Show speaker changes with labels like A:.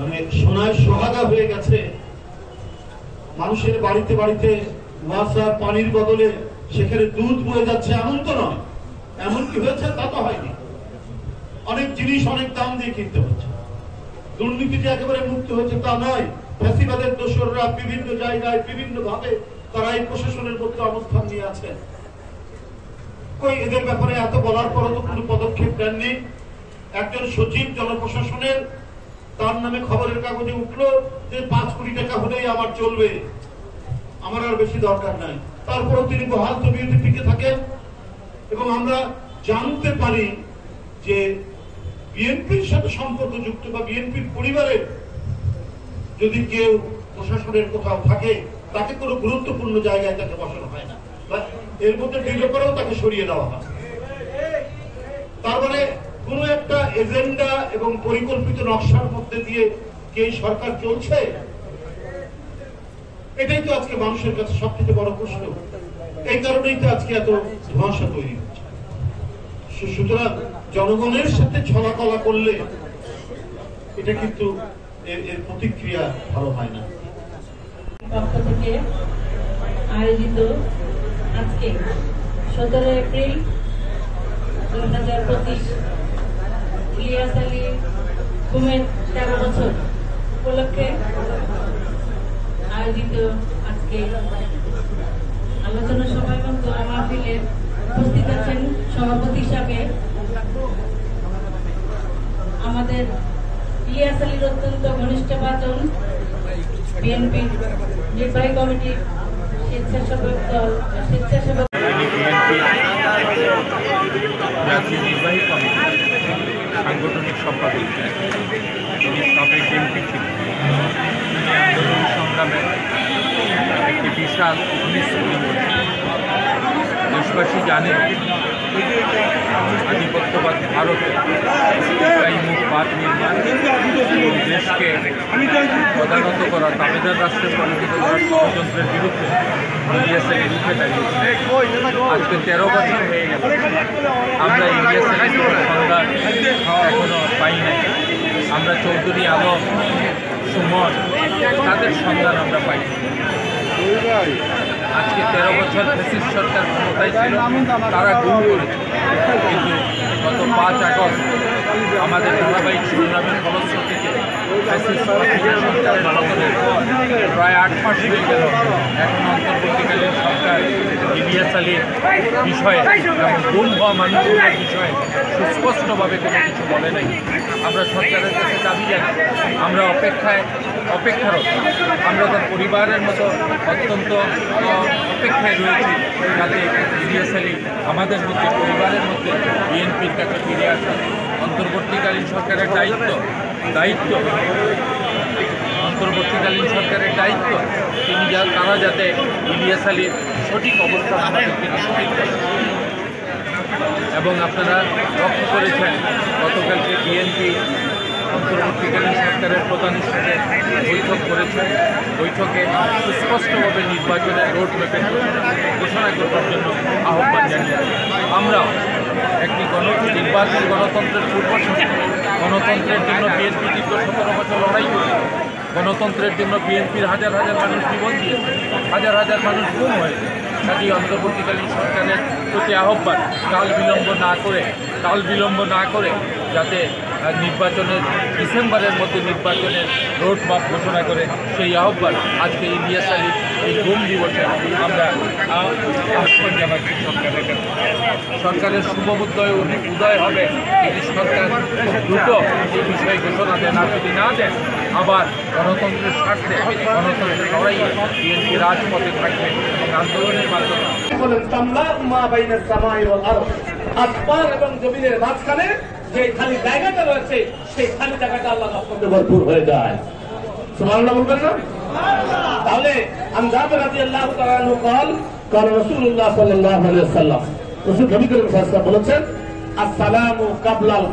A: মানে সোনায় সোহাগা হয়ে গেছে। মানুষের বাড়িতে বাড়িতে ওয়াসা পানির বদলে সেখানে দুধ বয়ে যাচ্ছে, এমন তো নয়। এমন কি হয়েছে? তা তো হয়নি। অনেক জিনিস অনেক দাম দিয়ে কিনতে হচ্ছে। দুর্নীতি যে একেবারে মুক্ত হয়েছে তা নয়। ফ্যাসিবাদের দোসররা বিভিন্ন জায়গায় বিভিন্ন ভাবে তারা এই প্রশাসনের মধ্যে অবস্থান নিয়ে আছে। কই এদের ব্যাপারে এত বলার পরও তো কোনো পদক্ষেপ নেননি। একজন সচিব জনপ্রশাসনের, তার নামে খবরের কাগজে উঠলো যে 5 কোটি টাকা হলেই আমার চলবে, আমার আর বেশি দরকার নাই। তারপরও তিনি বহাল তবিয়তে টিকে থাকেন। এবং আমরা জানতে পারি যে বিএনপির সাথে সম্পর্কযুক্ত বা বিএনপির পরিবারের যদি কেউ প্রশাসনের কোথাও থাকে, তাকে কোনো গুরুত্বপূর্ণ জায়গায় তাকে বসানো হয় না, বা এর মধ্যে দৃঢ় করেও তাকে সরিয়ে দেওয়া হয়। তার মানে কোন একটা এজেন্ডা এবং পরিকল্পিত নকশার মধ্যে দিয়ে কি এই সরকার চলছে? এটাই তো আজকে মানুষের কাছে সবথেকে বড় প্রশ্ন। এই কারণেই তো আজকে এত ধোঁয়াশা তৈরি হচ্ছে। সুতরাং জনগণের সাথে ছলাকলা করলে এটা কিন্তু এর প্রতিক্রিয়া ভালো হয় না।
B: পক্ষ থেকে আয়োজিত আজকে 17 এপ্রিল 2025 ইলিয়াস আলী গুমের 13 বছর উপলক্ষে আয়োজিত আজকে আলোচনা সভা এবং দোয়া মাহফিলে উপস্থিত আছেন সভাপতি হিসাবে আমাদের ইলিয়াস আলীর অত্যন্ত ঘনিষ্ঠ বাজন বিএনপি নির্বাহী কমিটির স্বেচ্ছাসেবক দল স্বেচ্ছাসেবক
C: জাতীয় নির্বাহী কমিটি সাংগঠনিক সম্পাদক, তিনি সাবেক এমপি ছিলেন। আন্দোলন সংগ্রামে একটি বিশাল অগ্নিস্ফুলিঙ্গ। দেশবাসী জানে আধিপত্যবাদ ভারতে মুখপাত নির্মাণ এবং দেশকে প্রধানত করা দাবিদার রাষ্ট্রের পরিণত করার ষড়যন্ত্রের বিরুদ্ধে ইলিয়াস আলী রুখে দাঁড়িয়েছে। আজকে 13 বছর হয়ে গেল, আমরা ইলিয়াস আলীর সন্ধান এখনো পাই নাই। আমরা চৌধুরী আলম, সুমন, তাদের সন্ধান আমরা পাই। আজকে 13 বছর ফ্যাসিস্ট সরকার ক্ষমতায় ছিল, তারা গুম করেছে। কিন্তু গত 5 আগস্ট আমাদের ধারাবাহিক সংগ্রামের ফলশ্রুতিতে ফ্যাসিস্ট সরকারের পতনের প্রায় 8 মাস হয়ে গেল। এখন অন্তর্বর্তীকালীন সরকার ইলিয়াস আলীর বিষয়ে এবং গুম হওয়া মানুষগুলোর বিষয়ে সুস্পষ্টভাবে কোনো কিছু বলে নাই। আমরা সরকারের কাছে দাবি জানাই, আমরা অপেক্ষারত। আমরা তার পরিবারের মতো অত্যন্ত অপেক্ষায় রয়েছি যাতে ইলিয়াস আলী আমাদের মধ্যে, পরিবারের মধ্যে বিএনপির কাছে ফিরে আসেন। অন্তর্বর্তীকালীন সরকারের অন্তর্বর্তীকালীন সরকারের দায়িত্ব তারা যাতে ইলিয়াস আলীর সঠিক অবস্থান আমাদেরকে নিশ্চিত করে। এবং আপনারা লক্ষ্য করেছেন গতকালকে বিএনপি অন্তর্বর্তীকালীন সরকারের প্রধানের সাথে বৈঠক করেছেন। বৈঠকে সুস্পষ্টভাবে নির্বাচনের রোডম্যাপের ঘোষণা করবার জন্য আহ্বান জানিয়েছে। আমরাও একটি নির্বাচন গণতন্ত্রের পূর্বশর্ত। গণতন্ত্রের জন্য বিএনপি দীর্ঘ 17 বছর লড়াই করেছে। গণতন্ত্রের জন্য বিএনপির হাজার হাজার মানুষ জীবন দিয়েছে, হাজার হাজার মানুষ গুম হয়েছে। কাজেই অন্তর্বর্তীকালীন সরকারের প্রতি আহ্বান, কাল বিলম্ব না করে যাতে নির্বাচনের ডিসেম্বরের মধ্যে নির্বাচনের রোডম্যাপ ঘোষণা করে, সেই আহ্বান আজকে ইলিয়াস আলীর এই গুম দিবসে আমরা আহ্বান জানাচ্ছি সরকারের কাছে। সরকারের শুভোদয় উদয় হবে যদি সরকার খুব দ্রুত এই বিষয়ে ঘোষণা দেন। আর যদি না দেন, আবার গণতন্ত্রের স্বার্থে গণতন্ত্রের লড়াইয়ে বিএনপি রাজপথে থাকবে এবং আন্দোলনের মাধ্যমে
D: আসমান এবং জমিনের মাঝখানে যে খালি জায়গাটা রয়েছে, সেই খালি জায়গাটা আল্লাহ রহমতে ভরপুর হয়ে যায়। সুবহানাল্লাহ বলবেন না? তাহলে আন জাবের রাদিয়াল্লাহু তাআলা আনহু قال قال رسول الله صلى الله عليه وسلم, রাসূল নবী করিম সাল্লাল্লাহু আলাইহি ওয়াসাল্লাম বলেছেন, আসসালামু কাবলাল